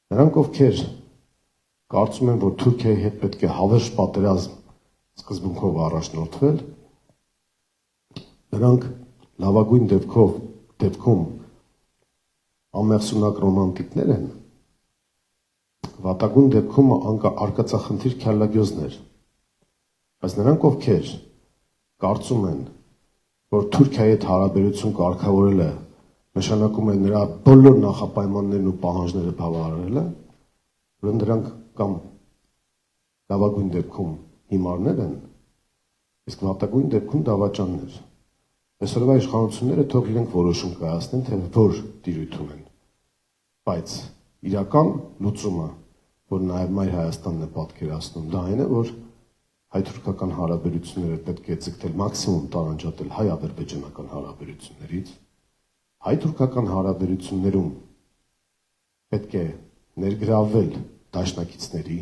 Նրանք ովքեր կարծում են, որ Թուրքիայի հետ պետք է հավերժ պատերազմ սկզբունքով առաջնորդվել, նրանք լավագույն դեպքում ամերսունակ ռոմանտիկներ են, վատագույն դեպքում արկածախնդիր քյալագյոզներ, բայց նրանք ովքեր կարծում են, որ Թուրքիայի հետ հարաբերություն կարգավորելը նշանակում է նրա բոլոր նախապայմաններն ու պահանջները բավարարելը, ուրեմն դրանք կամ լավագույն դեպքում հիմարներ են, իսկ վատագույն դեպքում դավաճաններ։ Այսօրվա իշխանությունները թող իրենք որոշում կայացնեն, թե որ տիրույթ ունեն, բայց իրական լուծումը, որ նաև Մայր Հայաստանն է պատկերացնում, դա այն է, որ հայ-թուրքական հարաբերությունները պետք է ձգտել մաքսիմում տարանջատել հայ-ադրբեջանական հարաբերություններից, հայ-թուրքական հարաբերություններում պետք է ներգրավվել դաշնակիցների,